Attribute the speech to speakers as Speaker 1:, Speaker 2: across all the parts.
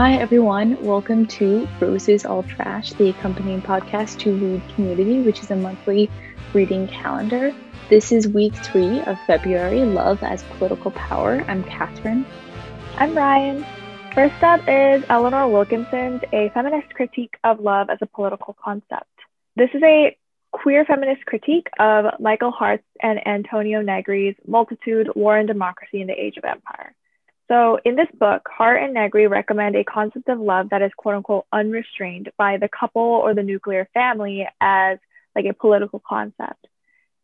Speaker 1: Hi everyone, welcome to Roses All Trash, the accompanying podcast to Read Community, which is a monthly reading calendar. This is week 3 of February, Love as Political Power. I'm Catherine.
Speaker 2: I'm Ryan. First up is Eleanor Wilkinson's A Feminist Critique of Love as a Political Concept. This is a queer feminist critique of Michael Hardt's and Antonio Negri's Multitude, War and Democracy in the Age of Empire. So in this book, Hardt and Negri recommend a concept of love that is quote unquote unrestrained by the couple or the nuclear family as like a political concept.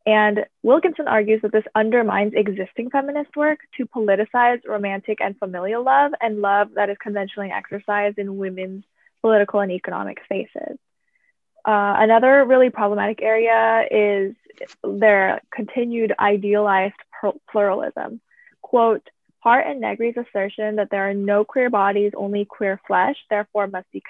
Speaker 2: And Wilkinson argues that this undermines existing feminist work to politicize romantic and familial love and love that is conventionally exercised in women's political and economic spaces. Another really problematic area is their continued idealized pluralism. Quote, Hardt and Negri's assertion that there are no queer bodies, only queer flesh, therefore must be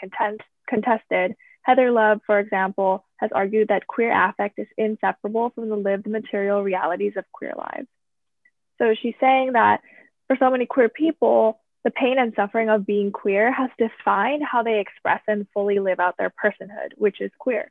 Speaker 2: contested. Heather Love, for example, has argued that queer affect is inseparable from the lived material realities of queer lives. So she's saying that for so many queer people, the pain and suffering of being queer has defined how they express and fully live out their personhood, which is queer.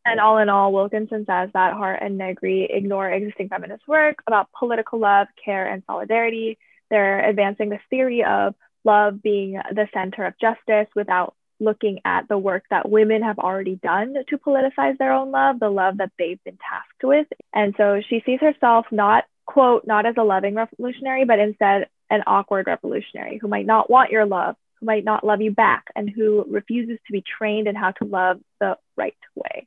Speaker 2: And all in all, Wilkinson says that Hardt and Negri ignore existing feminist work about political love, care, and solidarity. They're advancing this theory of love being the center of justice without looking at the work that women have already done to politicize their own love, the love that they've been tasked with. And so she sees herself not, quote, not as a loving revolutionary, but instead an awkward revolutionary who might not want your love, who might not love you back, and who refuses to be trained in how to love the right way.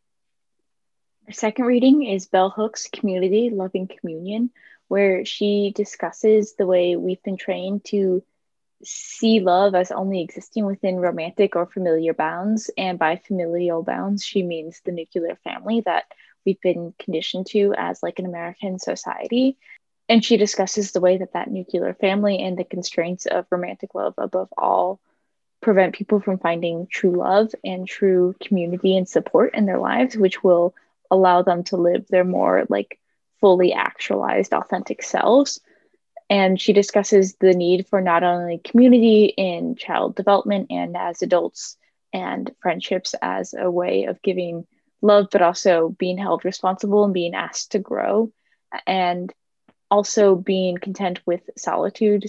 Speaker 1: Our second reading is Bell Hook's Community, Loving Communion, where she discusses the way we've been trained to see love as only existing within romantic or familiar bounds. And by familial bounds, she means the nuclear family that we've been conditioned to as like an American society. And she discusses the way that that nuclear family and the constraints of romantic love above all prevent people from finding true love and true community and support in their lives, which will allow them to live their more like fully actualized, authentic selves. And she discusses the need for not only community in child development and as adults and friendships as a way of giving love, but also being held responsible and being asked to grow, and also being content with solitude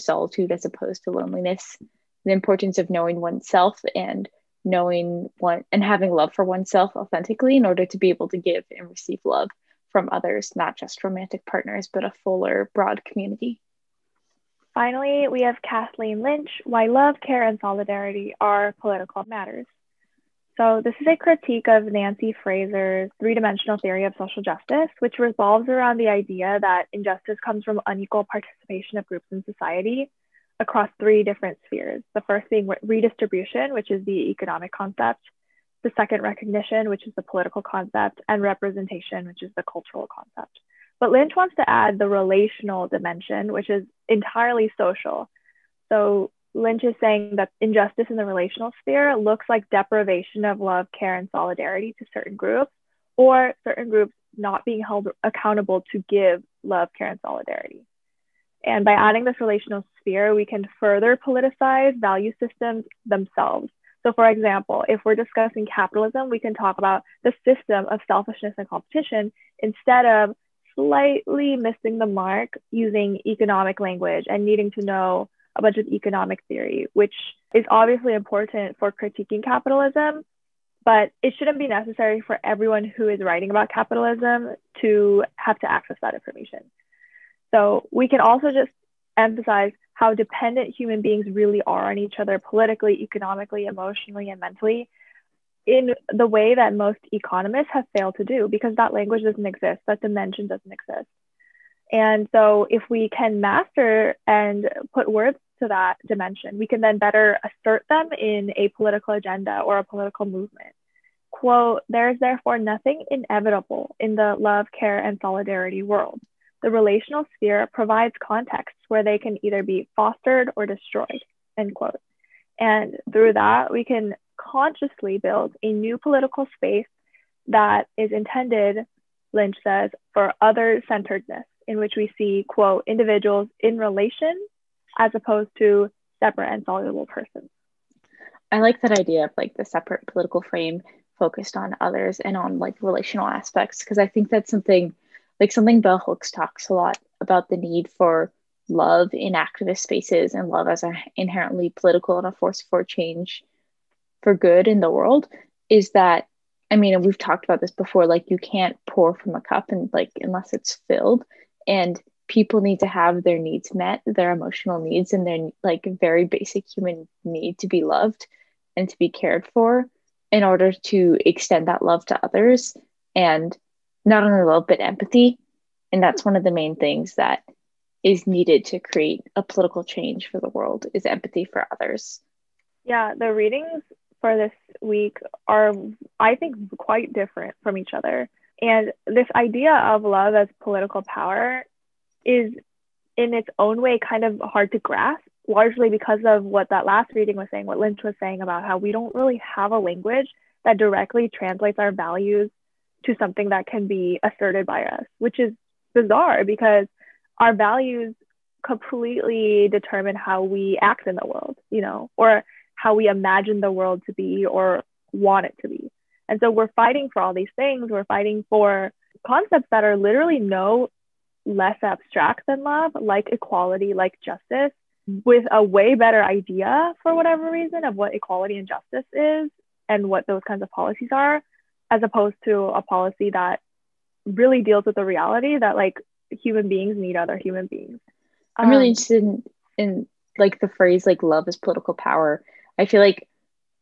Speaker 1: as opposed to loneliness, the importance of knowing oneself and knowing one and having love for oneself authentically in order to be able to give and receive love from others, not just romantic partners, but a fuller, broad community.
Speaker 2: Finally, we have Kathleen Lynch, Why Love, Care, and Solidarity Are Political Matters. So this is a critique of Nancy Fraser's three-dimensional theory of social justice, which revolves around the idea that injustice comes from unequal participation of groups in society across three different spheres. The first being redistribution, which is the economic concept. The second, recognition, which is the political concept, and representation, which is the cultural concept. But Lynch wants to add the relational dimension, which is entirely social. So Lynch is saying that injustice in the relational sphere looks like deprivation of love, care, and solidarity to certain groups, or certain groups not being held accountable to give love, care, and solidarity. And by adding this relational sphere, we can further politicize value systems themselves. So for example, if we're discussing capitalism, we can talk about the system of selfishness and competition instead of slightly missing the mark using economic language and needing to know a bunch of economic theory, which is obviously important for critiquing capitalism, but it shouldn't be necessary for everyone who is writing about capitalism to have to access that information. So we can also just emphasize how dependent human beings really are on each other politically, economically, emotionally, and mentally in the way that most economists have failed to do, because that language doesn't exist, that dimension doesn't exist. And so if we can master and put words to that dimension, we can then better assert them in a political agenda or a political movement. Quote, there is therefore nothing inevitable in the love, care, and solidarity world. The relational sphere provides contexts where they can either be fostered or destroyed, end quote. And through that, we can consciously build a new political space that is intended, Lynch says, for other-centeredness, in which we see, quote, individuals in relation as opposed to separate and soluble persons.
Speaker 1: I like that idea of like the separate political frame focused on others and on like relational aspects, because I think that's something Bell Hooks talks a lot about, the need for love in activist spaces and love as a inherently political and a force for change for good in the world. Is that, I mean, and we've talked about this before, like you can't pour from a cup and like unless it's filled, and people need to have their needs met, their emotional needs and their like very basic human need to be loved and to be cared for in order to extend that love to others. And not only love but empathy, and that's one of the main things that is needed to create a political change for the world, is empathy for others.
Speaker 2: Yeah, the readings for this week are, I think, quite different from each other. And this idea of love as political power is in its own way kind of hard to grasp, largely because of what that last reading was saying, what Lynch was saying about how we don't really have a language that directly translates our values to something that can be asserted by us, which is bizarre because our values completely determine how we act in the world, you know, or how we imagine the world to be or want it to be. And so we're fighting for all these things. We're fighting for concepts that are literally no less abstract than love, like equality, like justice, with a way better idea for whatever reason of what equality and justice is and what those kinds of policies are, as opposed to a policy that really deals with the reality that like human beings need other human beings.
Speaker 1: I'm really interested in like the phrase like love is political power. I feel like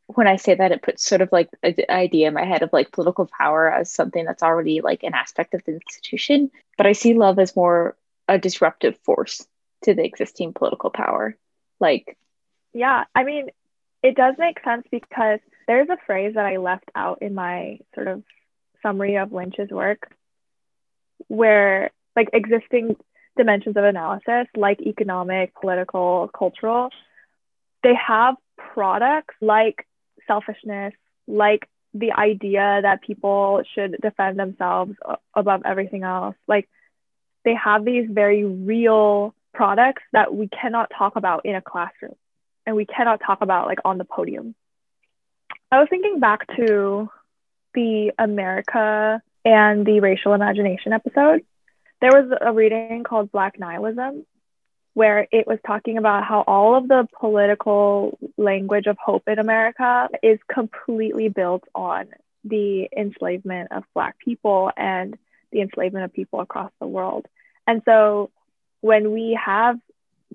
Speaker 1: when I say that, it puts sort of like an idea in my head of like political power as something that's already like an aspect of the institution. But I see love as more a disruptive force to the existing political power. Like,
Speaker 2: yeah, I mean, it does make sense because there's a phrase that I left out in my sort of summary of Lynch's work where like existing dimensions of analysis, like economic, political, cultural, they have products like selfishness, like the idea that people should defend themselves above everything else. Like they have these very real products that we cannot talk about in a classroom and we cannot talk about like on the podium. I was thinking back to the America and the racial imagination episode. There was a reading called Black Nihilism, where it was talking about how all of the political language of hope in America is completely built on the enslavement of Black people and the enslavement of people across the world. And so when we have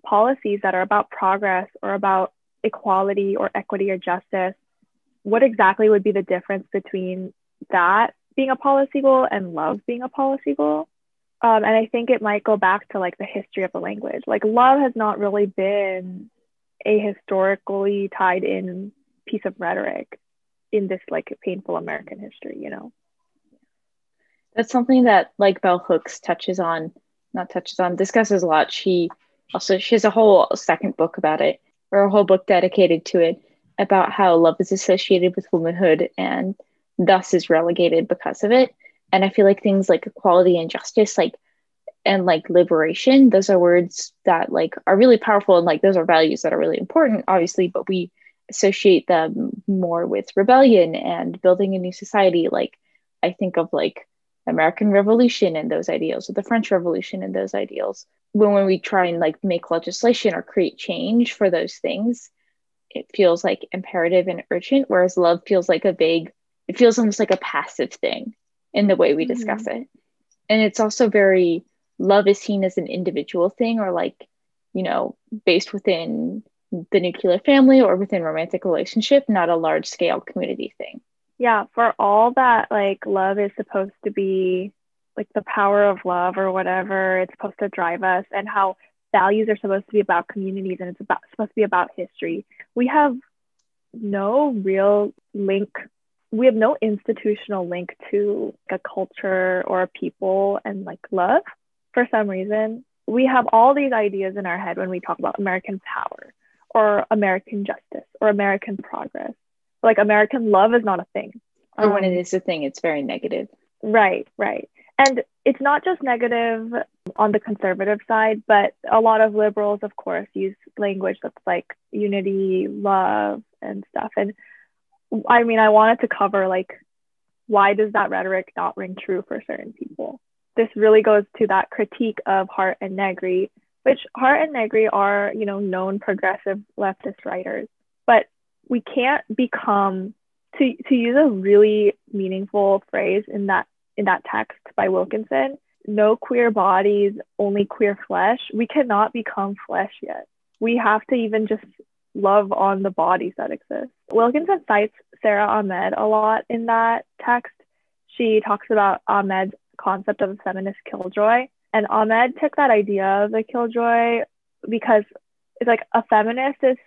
Speaker 2: policies that are about progress or about equality or equity or justice, what exactly would be the difference between that being a policy goal and love being a policy goal? And I think it might go back to like the history of the language. Like love has not really been a historically tied in piece of rhetoric in this like painful American history, you know?
Speaker 1: that's something that like Bell Hooks discusses a lot. She has a whole second book about it, or a whole book dedicated to it, about how love is associated with womanhood and thus is relegated because of it. And I feel like things like equality and justice, like, and like liberation, those are words that like are really powerful, and like those are values that are really important, obviously, but we associate them more with rebellion and building a new society. Like I think of like American Revolution and those ideals, or the French Revolution and those ideals. When we try and like make legislation or create change for those things, it feels like imperative and urgent, whereas love feels like it feels almost like a passive thing in the way we discuss it. And it's also very, love is seen as an individual thing, or like, you know, based within the nuclear family or within romantic relationship, not a large scale community thing.
Speaker 2: Yeah, for all that like love is supposed to be like the power of love or whatever, it's supposed to drive us, and how values are supposed to be about communities and it's supposed to be about history. We have no real link. We have no institutional link to a culture or a people and like love. For some reason, we have all these ideas in our head when we talk about American power or American justice or American progress. Like American love is not a thing.
Speaker 1: Or when it is a thing, it's very negative.
Speaker 2: Right. And it's not just negative on the conservative side, but a lot of liberals, of course, use language that's like unity, love, and stuff. And I mean, I wanted to cover like, why does that rhetoric not ring true for certain people? This really goes to that critique of Hardt and Negri, which Hardt and Negri are, you know, known progressive leftist writers, but we can't become, to use a really meaningful phrase in that text by Wilkinson, no queer bodies, only queer flesh. We cannot become flesh yet. We have to even just love on the bodies that exist. Wilkinson cites Sara Ahmed a lot in that text. She talks about Ahmed's concept of a feminist killjoy. And Ahmed took that idea of the killjoy because it's like a feminist is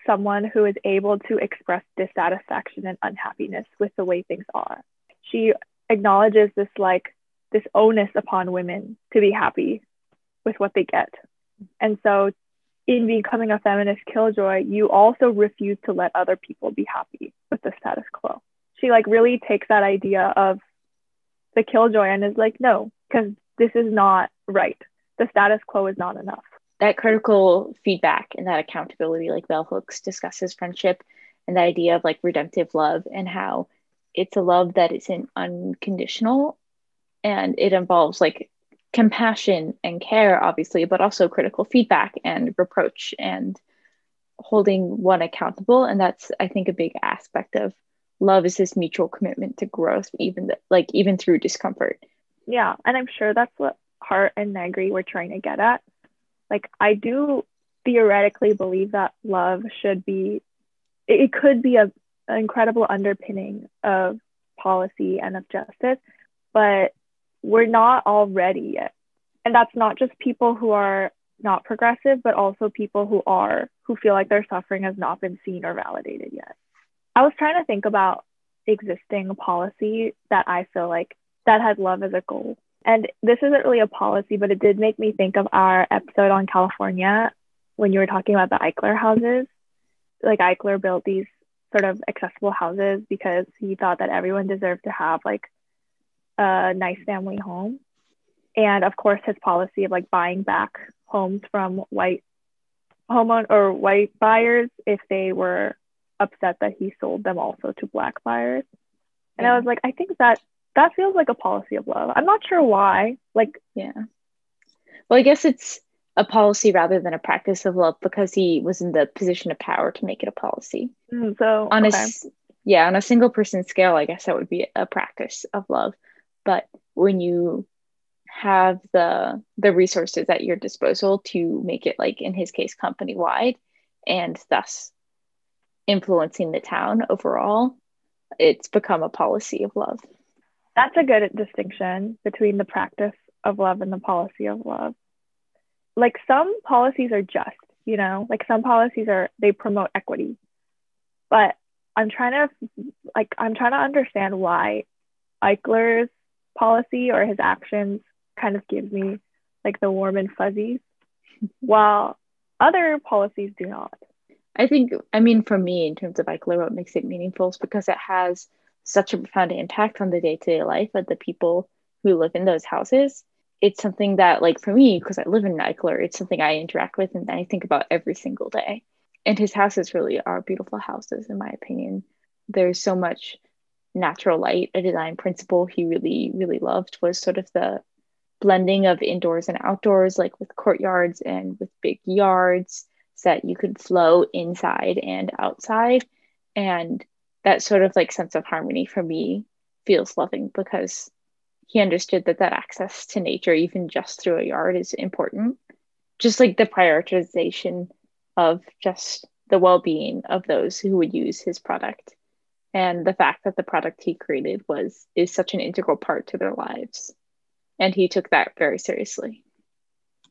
Speaker 2: someone who is able to express dissatisfaction and unhappiness with the way things are. She acknowledges this onus upon women to be happy with what they get. And so in becoming a feminist killjoy, you also refuse to let other people be happy with the status quo. She like really takes that idea of the killjoy and is like, no, because this is not right. The status quo is not enough.
Speaker 1: That critical feedback and that accountability, like bell hooks discusses friendship and the idea of like redemptive love and how it's a love that isn't unconditional and it involves like compassion and care, obviously, but also critical feedback and reproach and holding one accountable. And that's, I think, a big aspect of love is this mutual commitment to growth, even through discomfort.
Speaker 2: Yeah, and I'm sure that's what Hardt and Negri were trying to get at. Like, I do theoretically believe that love should be, it could be an incredible underpinning of policy and of justice, but we're not all ready yet. And that's not just people who are not progressive, but also people who feel like their suffering has not been seen or validated yet. I was trying to think about existing policy that I feel like that has love as a goal. And this isn't really a policy, but it did make me think of our episode on California when you were talking about the Eichler houses. Like Eichler built these sort of accessible houses because he thought that everyone deserved to have like a nice family home. And of course, his policy of like buying back homes from white buyers if they were upset that he sold them also to Black buyers. And I was like, I think that feels like a policy of love. I'm not sure why.
Speaker 1: Yeah. Well, I guess it's a policy rather than a practice of love because he was in the position of power to make it a policy. On a single person scale, I guess that would be a practice of love. But when you have the resources at your disposal to make it, like in his case, company wide, and thus influencing the town overall, it's become a policy of love.
Speaker 2: That's a good distinction between the practice of love and the policy of love. Like some policies are just, you know, like some policies they promote equity. But I'm trying to understand why Eichler's policy or his actions kind of gives me like the warm and fuzzies, while other policies do not.
Speaker 1: I mean, for me, in terms of Eichler, what makes it meaningful is because it has such a profound impact on the day-to-day life of the people who live in those houses. It's something that, like, for me, because I live in Eichler, it's something I interact with and I think about every single day. And his houses really are beautiful houses, in my opinion. There's so much natural light. A design principle he really, really loved was sort of the blending of indoors and outdoors, like with courtyards and with big yards, so that you could flow inside and outside. And that sort of like sense of harmony for me feels loving because he understood that access to nature, even just through a yard, is important. Just like the prioritization of just the well-being of those who would use his product, and the fact that the product he created is such an integral part to their lives, and he took that very seriously.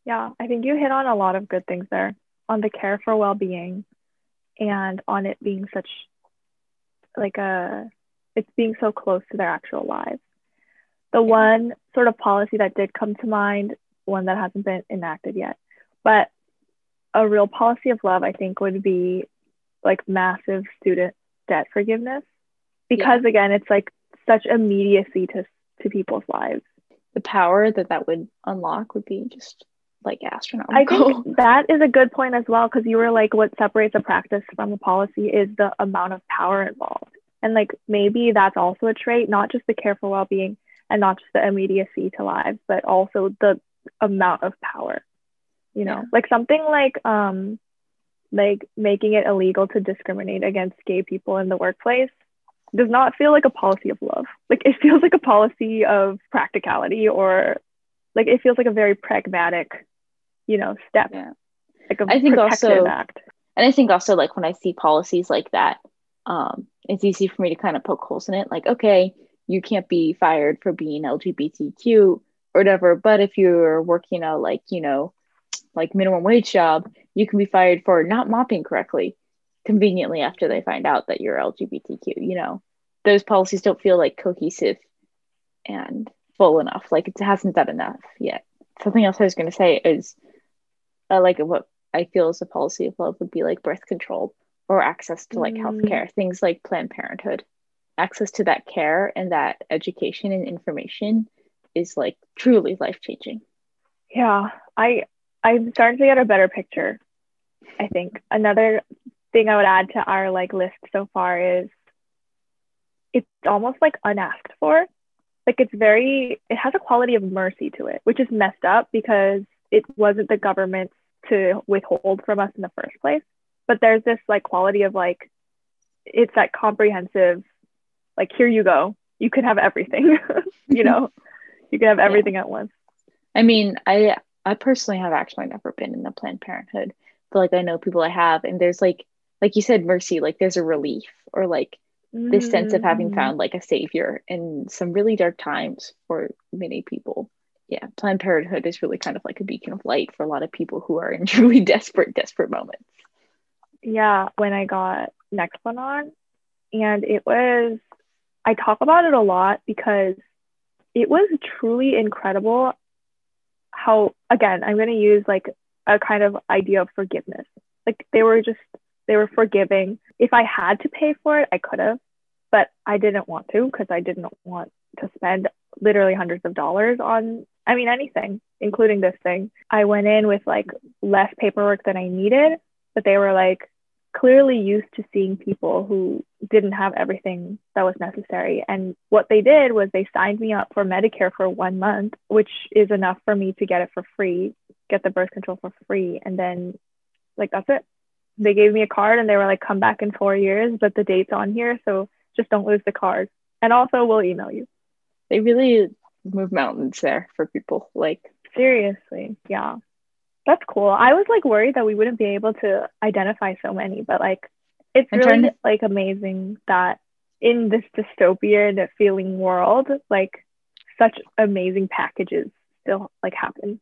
Speaker 2: Yeah, I think you hit on a lot of good things there, on the care for well-being and on it being such like it's being so close to their actual lives. The one sort of policy that did come to mind, one that hasn't been enacted yet, but a real policy of love, I think, would be like massive student debt forgiveness, because again, it's like such immediacy to people's lives.
Speaker 1: The power that would unlock would be just like
Speaker 2: I
Speaker 1: astronomical.
Speaker 2: think that is a good point as well, because you were like, what separates a practice from a policy is the amount of power involved. And like maybe that's also a trait, not just the care for well-being and not just the immediacy to lives, but also the amount of power, you know, like something like making it illegal to discriminate against gay people in the workplace does not feel like a policy of love. Like it feels like a policy of practicality, or like it feels like a very pragmatic, you know, step, like a
Speaker 1: I think
Speaker 2: protective
Speaker 1: also,
Speaker 2: act.
Speaker 1: and I think also like when I see policies like that, it's easy for me to kind of poke holes in it. Like, okay, you can't be fired for being LGBTQ or whatever, but if you're working a like, you know, like minimum wage job, you can be fired for not mopping correctly conveniently after they find out that you're LGBTQ, you know. Those policies don't feel like cohesive and full enough. Like it hasn't done enough yet. Something else I was going to say is like what I feel is a policy of love would be like birth control or access to like healthcare, things like Planned Parenthood. Access to that care and that education and information is like truly life changing.
Speaker 2: Yeah, I'm starting to get a better picture. I think another thing I would add to our like list so far is it's almost like unasked for. Like it has a quality of mercy to it, which is messed up because it wasn't the government to withhold from us in the first place. But there's this like quality of like, it's that comprehensive, like, here you go, you could have everything, you know, you could have everything at once.
Speaker 1: I mean, I personally have actually never been in the Planned Parenthood, but like I know people I have, and there's like you said, mercy, like there's a relief or like this sense of having found like a savior in some really dark times for many people. Yeah, Planned Parenthood is really kind of like a beacon of light for a lot of people who are in truly desperate moments.
Speaker 2: Yeah, when I got next one on, and I talk about it a lot because it was truly incredible how, again, I'm going to use like a kind of idea of forgiveness. Like they were forgiving. If I had to pay for it, I could have, but I didn't want to because I didn't want to spend literally hundreds of dollars on, I mean, anything, including this thing. I went in with like less paperwork than I needed, but they were like clearly used to seeing people who didn't have everything that was necessary. And what they did was they signed me up for Medicare for 1 month, which is enough for me to get it for free, get the birth control for free. And then like, that's it. They gave me a card and they were like, come back in 4 years, but the date's on here. So just don't lose the card. And also we'll email you.
Speaker 1: They really move mountains there for people. Like
Speaker 2: seriously. Yeah. That's cool. I was like worried that we wouldn't be able to identify so many, but like it's really like amazing that in this dystopian feeling world, like such amazing packages still like happen.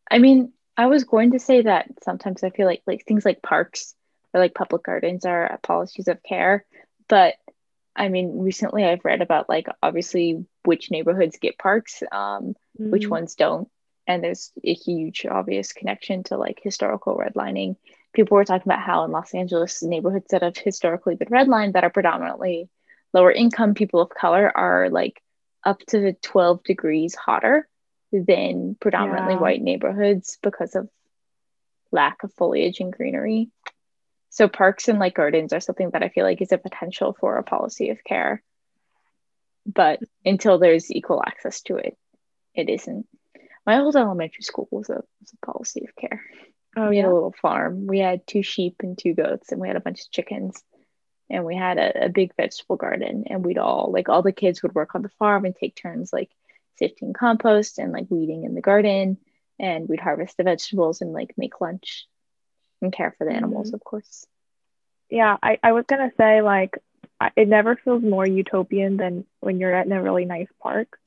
Speaker 1: I mean, I was going to say that sometimes I feel like things like parks or like public gardens are policies of care, but I mean, recently I've read about like obviously which neighborhoods get parks, which ones don't. And there's a huge obvious connection to like historical redlining. People were talking about how in Los Angeles, neighborhoods that have historically been redlined that are predominantly lower income people of color are like up to 12 degrees hotter than predominantly white neighborhoods because of lack of foliage and greenery. So parks and like gardens are something that I feel like is a potential for a policy of care. But until there's equal access to it, it isn't. My old elementary school was a policy of care. We had a little farm. We had 2 sheep and 2 goats, and we had a bunch of chickens. And we had a big vegetable garden. And we'd all the kids would work on the farm and take turns like sifting compost and like weeding in the garden. And we'd harvest the vegetables and like make lunch and care for the animals, of course.
Speaker 2: Yeah, I was gonna say like it never feels more utopian than when you're in a really nice park.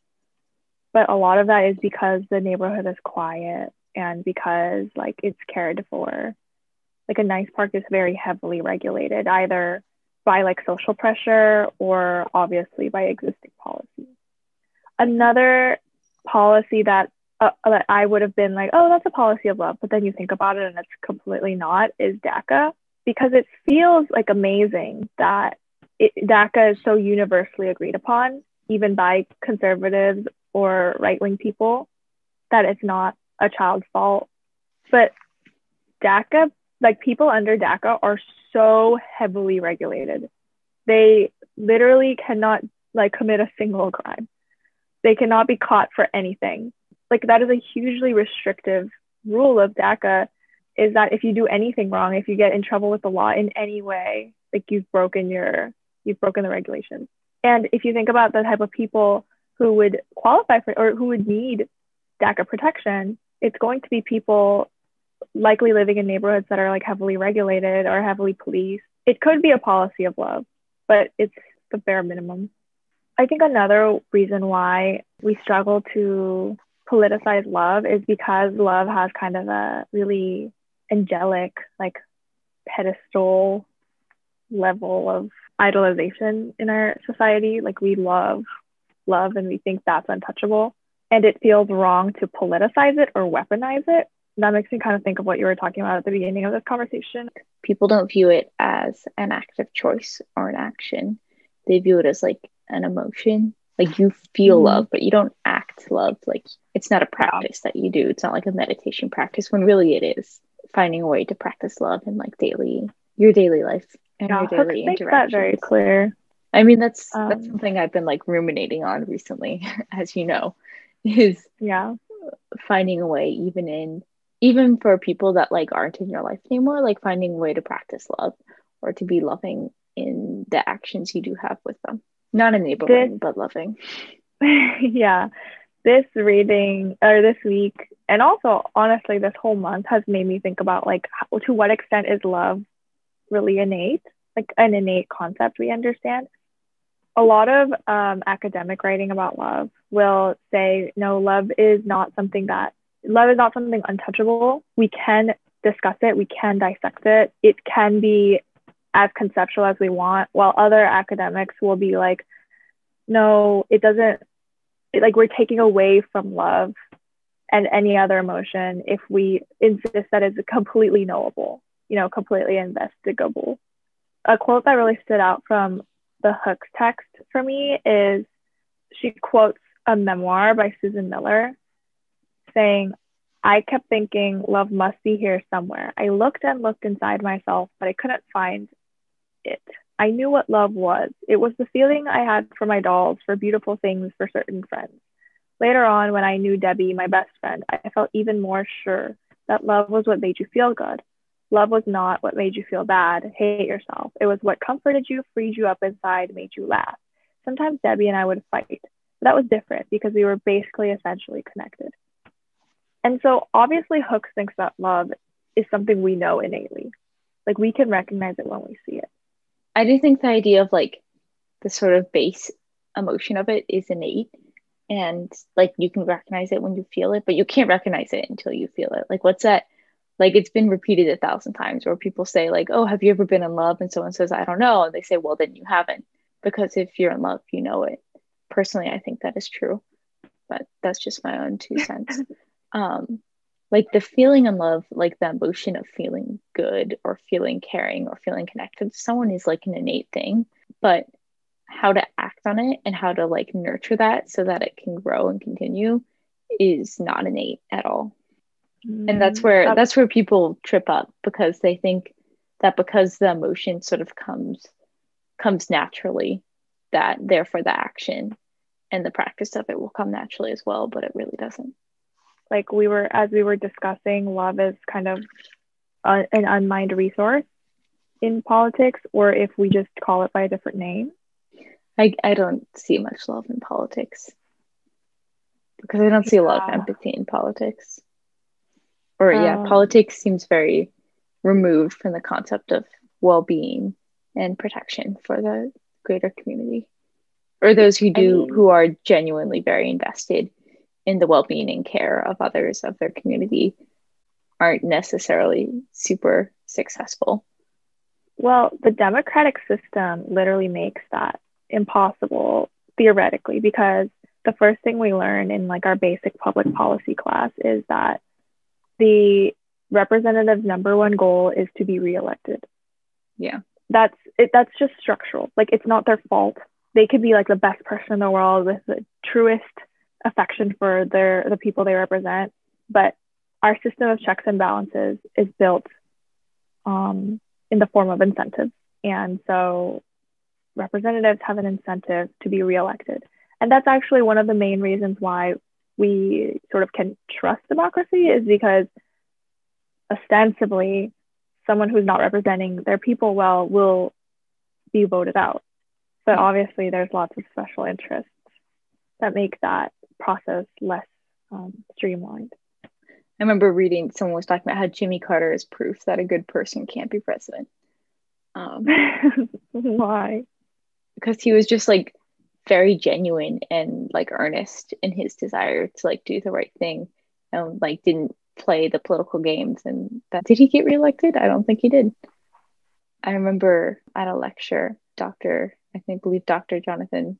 Speaker 2: But a lot of that is because the neighborhood is quiet and because like it's cared for. Like a nice park is very heavily regulated, either by like social pressure or obviously by existing policy. Another policy that I would have been like, oh, that's a policy of love, but then you think about it and it's completely not, is daca, because it feels like amazing that daca is so universally agreed upon, even by conservatives or right-wing people, that it's not a child's fault But daca, like people under daca are so heavily regulated. They literally cannot like commit a single crime. They cannot be caught for anything. Like that is a hugely restrictive rule of daca, is that if you do anything wrong, if you get in trouble with the law in any way, like you've broken the regulations. And if you think about the type of people who would qualify for or who would need daca protection, it's going to be people likely living in neighborhoods that are like heavily regulated or heavily policed. It could be a policy of love, but it's the bare minimum. I think another reason why we struggle to politicize love is because love has kind of a really angelic, like pedestal level of idolization in our society. Like we love and we think that's untouchable. And it feels wrong to politicize it or weaponize it. And that makes me kind of think of what you were talking about at the beginning of this conversation.
Speaker 1: People don't view it as an active choice or an action. They view it as like an emotion. Like you feel love, but you don't act love. Like it's not a practice that you do. It's not like a meditation practice, when really it is finding a way to practice love in like your daily life and your daily
Speaker 2: Makes
Speaker 1: interactions.
Speaker 2: That very clear.
Speaker 1: I mean, that's something I've been like ruminating on recently, as you know, is finding a way, even for people that like aren't in your life anymore, like finding a way to practice love or to be loving in the actions you do have with them. Not enabling, but loving.
Speaker 2: Yeah. This reading or this week, and also honestly this whole month, has made me think about like to what extent is love really innate, like an innate concept we understand. A lot of academic writing about love will say, no, love is not something untouchable. We can discuss it, we can dissect it. It can be as conceptual as we want, while other academics will be like, no, it doesn't, like we're taking away from love and any other emotion if we insist that it's completely knowable, completely investigable. A quote that really stood out from the Hooks text for me is, she quotes a memoir by Susan Miller saying, "I kept thinking love must be here somewhere. I looked and looked inside myself, but I couldn't find it. I knew what love was. It was the feeling I had for my dolls, for beautiful things, for certain friends. Later on, when I knew Debbie, my best friend, I felt even more sure that love was what made you feel good. Love was not what made you feel bad, hate yourself. It was what comforted you, freed you up inside, made you laugh. Sometimes Debbie and I would fight, but that was different because we were basically essentially connected." And so obviously Hooks thinks that love is something we know innately. Like we can recognize it when we see it.
Speaker 1: I do think the idea of like the sort of base emotion of it is innate, and like you can recognize it when you feel it, but you can't recognize it until you feel it. Like what's that? Like it's been repeated 1,000 times where people say like, oh, have you ever been in love? And someone says, I don't know. And they say, well, then you haven't, because if you're in love, you know it. Personally, I think that is true, but that's just my own 2 cents. Like the feeling in love, like the emotion of feeling good or feeling caring or feeling connected to someone is like an innate thing, but how to act on it and how to like nurture that so that it can grow and continue is not innate at all. And that's where people trip up, because they think that because the emotion sort of comes naturally, that therefore the action and the practice of it will come naturally as well, but it really doesn't.
Speaker 2: Like as we were discussing, love is kind of an unmined resource in politics, or if we just call it by a different name.
Speaker 1: I don't see much love in politics, because I don't see a lot of empathy in politics. Or politics seems very removed from the concept of well-being and protection for the greater community, or those who are genuinely very invested in the well-being and care of others, of their community, aren't necessarily super successful.
Speaker 2: Well, the democratic system literally makes that impossible theoretically, because the first thing we learn in like our basic public policy class is that the representative's number one goal is to be reelected.
Speaker 1: Yeah.
Speaker 2: That's just structural. Like it's not their fault. They could be like the best person in the world with the truest affection for the people they represent, but our system of checks and balances is built in the form of incentives. And so representatives have an incentive to be reelected. And that's actually one of the main reasons why we sort of can trust democracy, is because ostensibly someone who's not representing their people well will be voted out. But obviously there's lots of special interests that make that process less streamlined.
Speaker 1: I remember reading, someone was talking about how Jimmy Carter is proof that a good person can't be president.
Speaker 2: Why?
Speaker 1: Because he was just like very genuine and like earnest in his desire to like do the right thing, and like didn't play the political games. And that, did he get reelected? I don't think he did. I remember at a lecture, Dr. Jonathan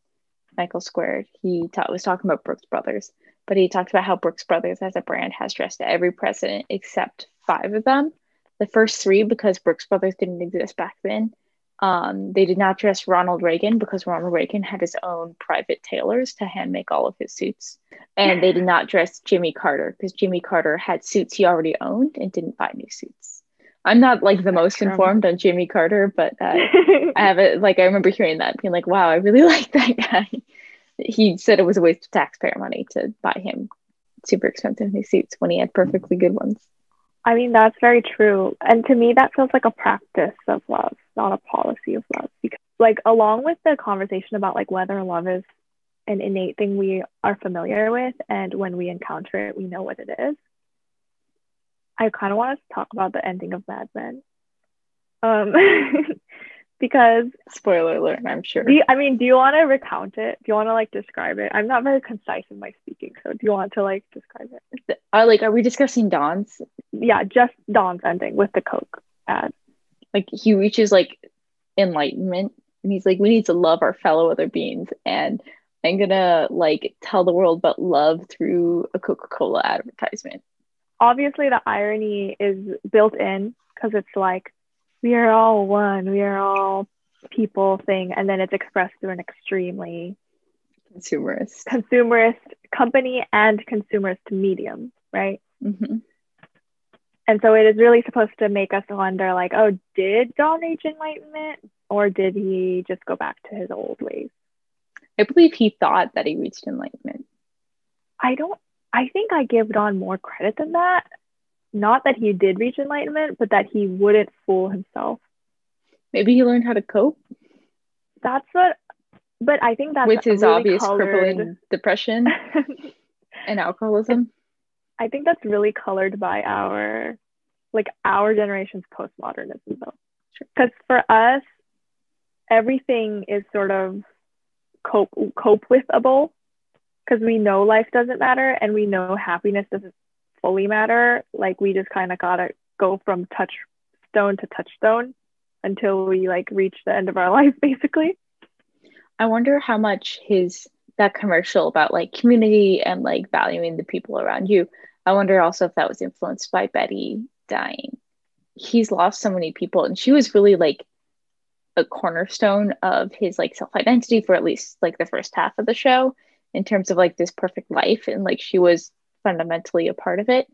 Speaker 1: Michael Squared, was talking about Brooks Brothers, but he talked about how Brooks Brothers as a brand has dressed every president except 5 of them. The first 3, because Brooks Brothers didn't exist back then, they did not dress Ronald Reagan because Ronald Reagan had his own private tailors to hand make all of his suits. And they did not dress Jimmy Carter because Jimmy Carter had suits he already owned and didn't buy new suits. I'm not like the most informed on Jimmy Carter, but I have it. Like, I remember hearing that, being like, wow, I really like that guy. He said it was a waste of taxpayer money to buy him super expensive new suits when he had perfectly good ones.
Speaker 2: I mean, that's very true. And to me, that feels like a practice of love, not a policy of love. Because, like, along with the conversation about like whether love is an innate thing we are familiar with, and when we encounter it, we know what it is, I kind of want us to talk about the ending of Mad Men. Because
Speaker 1: spoiler alert, I'm sure.
Speaker 2: Do you want to recount it? Do you want to like describe it? I'm not very concise in my speaking, so do you want to like describe it?
Speaker 1: Are we discussing Dawn's?
Speaker 2: Yeah, just Dawn's ending with the Coke ad.
Speaker 1: Like, he reaches like enlightenment, and he's like, we need to love our fellow other beings, and I'm gonna like tell the world about love through a Coca-Cola advertisement.
Speaker 2: Obviously, the irony is built in because it's like, we are all one, we are all people thing, and then it's expressed through an extremely consumerist company and consumerist medium, right?
Speaker 1: Mm-hmm.
Speaker 2: And so it is really supposed to make us wonder, like, oh, did Dawn reach enlightenment, or did he just go back to his old ways?
Speaker 1: I believe he thought that he reached enlightenment.
Speaker 2: I think I give Dawn more credit than that. Not that he did reach enlightenment, but that he wouldn't fool himself.
Speaker 1: Maybe he learned how to cope.
Speaker 2: But I think that's
Speaker 1: with his
Speaker 2: really
Speaker 1: obvious crippling depression and alcoholism.
Speaker 2: I think that's really colored by our generation's postmodernism, though. Because for us, everything is sort of cope withable, because we know life doesn't matter and we know happiness doesn't fully matter. Like, we just kind of gotta go from touchstone to touchstone until we like reach the end of our life, basically.
Speaker 1: I wonder how much that commercial about like community and like valuing the people around you, I wonder also if that was influenced by Betty dying. He's lost so many people, and she was really like a cornerstone of his like self-identity for at least like the first half of the show, in terms of like this perfect life, and like she was fundamentally a part of it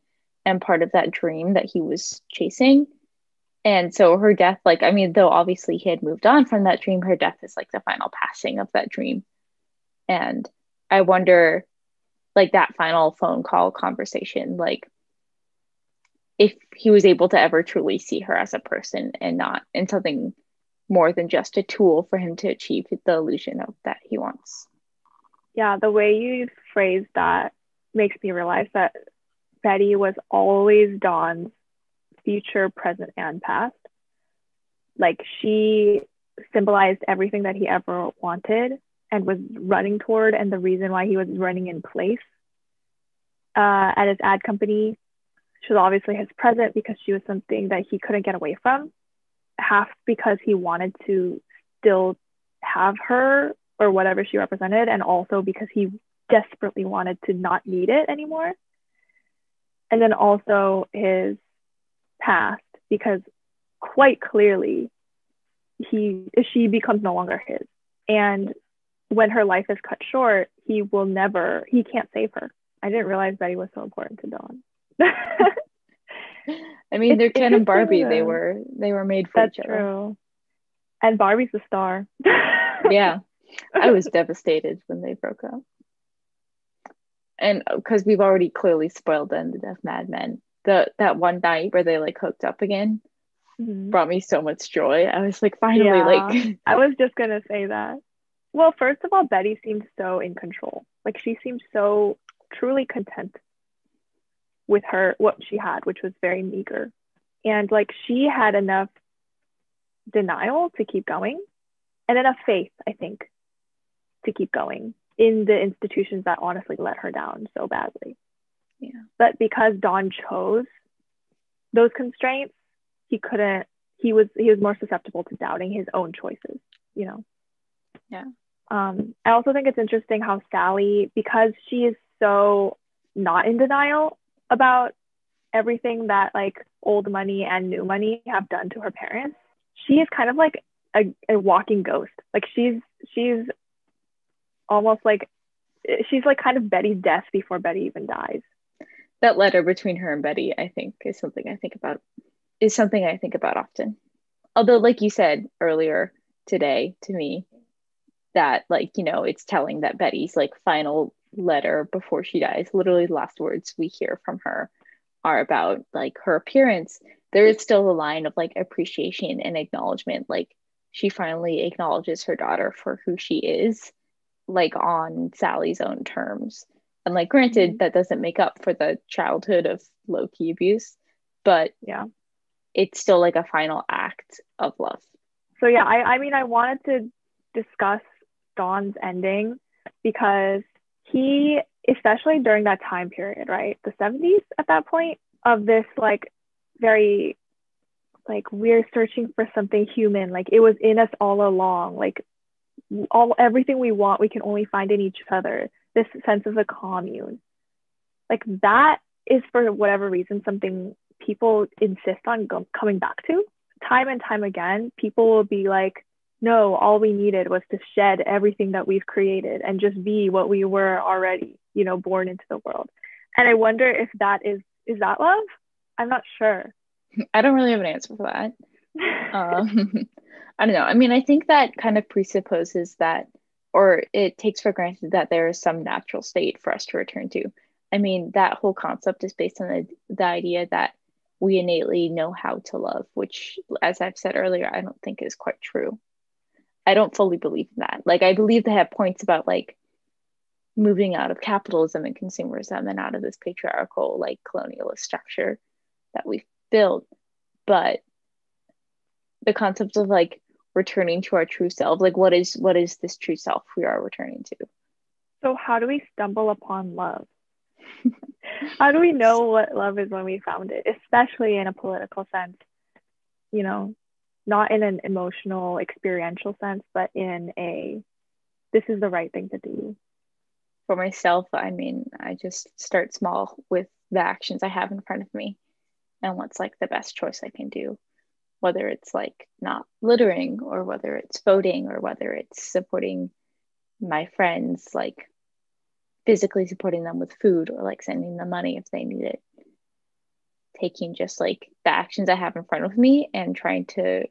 Speaker 1: and part of that dream that he was chasing. And so her death, like, I mean, though obviously he had moved on from that dream, her death is like the final passing of that dream. And I wonder, like, that final phone call conversation, like, if he was able to ever truly see her as a person and not in something more than just a tool for him to achieve the illusion of that he wants.
Speaker 2: Yeah, the way you phrased that makes me realize that Betty was always Dawn's future, present, and past. Like, she symbolized everything that he ever wanted and was running toward, and the reason why he was running in place at his ad company. She was obviously his present because she was something that he couldn't get away from, half because he wanted to still have her or whatever she represented, and also because he desperately wanted to not need it anymore. And then also his past, because quite clearly she becomes no longer his. And when her life is cut short, he can't save her. I didn't realize Betty was so important to Dawn.
Speaker 1: I mean, they're Ken and
Speaker 2: interesting
Speaker 1: Barbie.
Speaker 2: though.
Speaker 1: They were made for
Speaker 2: That's
Speaker 1: each other.
Speaker 2: true. And Barbie's the star.
Speaker 1: Yeah, I was devastated when they broke up. And because we've already clearly spoiled the end of Mad Men, that one night where they like hooked up again brought me so much joy. I was like, finally, like.
Speaker 2: I was just gonna say that. Well, first of all, Betty seemed so in control. Like she seemed so truly content with what she had, which was very meager. And like she had enough denial to keep going and enough faith, I think, to keep going in the institutions that honestly let her down so badly.
Speaker 1: Yeah.
Speaker 2: But because Don chose those constraints, he was more susceptible to doubting his own choices, you know?
Speaker 1: Yeah.
Speaker 2: I also think it's interesting how Sally, because she is so not in denial about everything that like old money and new money have done to her parents, she is kind of like a walking ghost. Like she's almost like, she's like kind of Betty's death before Betty even dies.
Speaker 1: That letter between her and Betty, I think, is something I think about often. Although, like you said earlier today to me, that like, you know, it's telling that Betty's like final letter before she dies, literally the last words we hear from her are about like her appearance. There is still a line of like appreciation and acknowledgement. Like she finally acknowledges her daughter for who she is, like on Sally's own terms. And like, granted, that doesn't make up for the childhood of low-key abuse, but
Speaker 2: yeah,
Speaker 1: it's still like a final act of love.
Speaker 2: So yeah, I mean, I wanted to discuss Don's ending because he, especially during that time period, right, the 70s at that point, of this like very like we're searching for something human, like it was in us all along, like everything we want we can only find in each other, this sense of a commune, like that is for whatever reason something people insist on coming back to time and time again. People will be like, no, all we needed was to shed everything that we've created and just be what we were already, you know, born into the world. And I wonder if that is that love? I'm not sure.
Speaker 1: I don't really have an answer for that. I don't know. I mean, I think that kind of presupposes that, or it takes for granted that there is some natural state for us to return to. I mean, that whole concept is based on the idea that we innately know how to love, which, as I've said earlier, I don't think is quite true. I don't fully believe in that. Like, I believe they have points about like moving out of capitalism and consumerism and out of this patriarchal, like colonialist structure that we've built. But the concept of like returning to our true self, like what is this true self we are returning to?
Speaker 2: So how do we stumble upon love? How do we know what love is when we found it, especially in a political sense, you know, not in an emotional experiential sense, but in a this is the right thing to do?
Speaker 1: For myself, I mean, I just start small with the actions I have in front of me and what's like the best choice I can do, whether it's like not littering or whether it's voting or whether it's supporting my friends, like physically supporting them with food or like sending them money if they need it. Taking just like the actions I have in front of me and trying to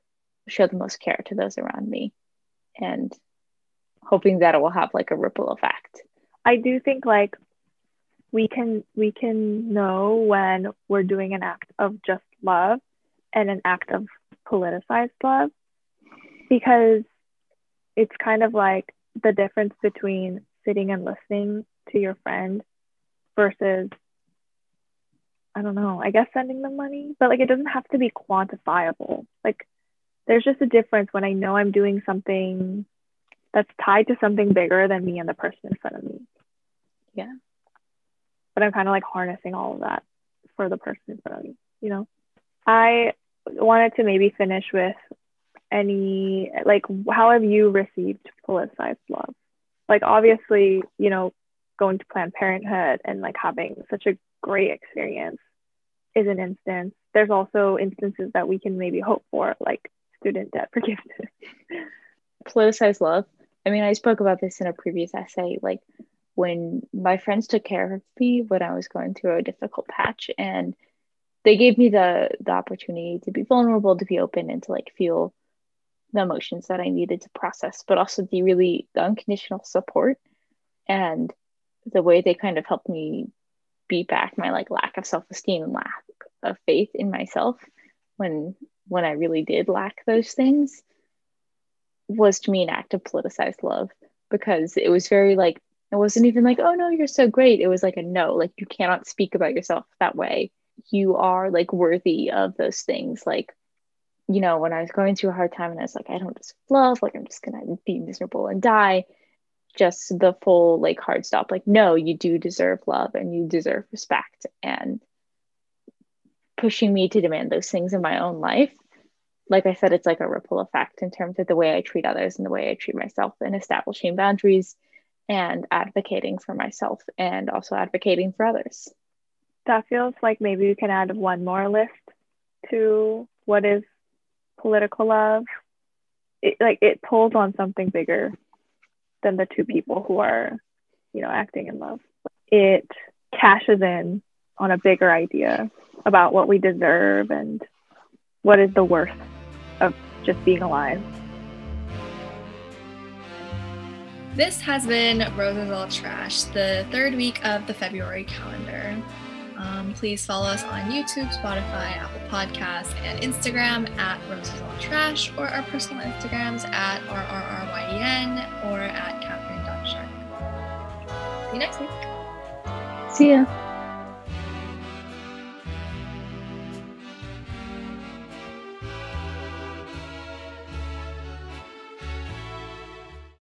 Speaker 1: show the most care to those around me and hoping that it will have like a ripple effect.
Speaker 2: I do think like we can know when we're doing an act of just love and an act of politicized love, because it's kind of like the difference between sitting and listening to your friend versus, I don't know, I guess sending them money, but like it doesn't have to be quantifiable. Like there's just a difference when I know I'm doing something that's tied to something bigger than me and the person in front of me.
Speaker 1: Yeah.
Speaker 2: But I'm kind of like harnessing all of that for the person in front of me, you know? I wanted to maybe finish with any, like, how have you received politicized love? Like, obviously, you know, going to Planned Parenthood and like having such a great experience is an instance. There's also instances that we can maybe hope for, like student debt forgiveness.
Speaker 1: Politicized love. I mean, I spoke about this in a previous essay. Like, when my friends took care of me when I was going through a difficult patch, and they gave me the opportunity to be vulnerable, to be open, and to like feel the emotions that I needed to process, but also the unconditional support and the way they kind of helped me beat back my like lack of self-esteem and lack of faith in myself when I really did lack those things, was to me an act of politicized love, because it was very like, it wasn't even like, oh no, you're so great. It was like a no, like you cannot speak about yourself that way. You are like worthy of those things. Like, you know, when I was going through a hard time and I was like, I don't deserve love, like I'm just gonna be miserable and die. Just the full like hard stop, like, no, you do deserve love and you deserve respect, and pushing me to demand those things in my own life. Like I said, it's like a ripple effect in terms of the way I treat others and the way I treat myself, and establishing boundaries and advocating for myself and also advocating for others.
Speaker 2: That feels like maybe we can add one more list to what is political love. It pulls on something bigger than the two people who are, you know, acting in love. It cashes in on a bigger idea about what we deserve and what is the worth of just being alive.
Speaker 3: This has been Roses All Trash, the third week of the February calendar. Please follow us on YouTube, Spotify, Apple Podcasts, and Instagram at Roses All Trash, or our personal Instagrams at RRRYEN or at Kathleen.Shark. See you next week.
Speaker 1: See ya.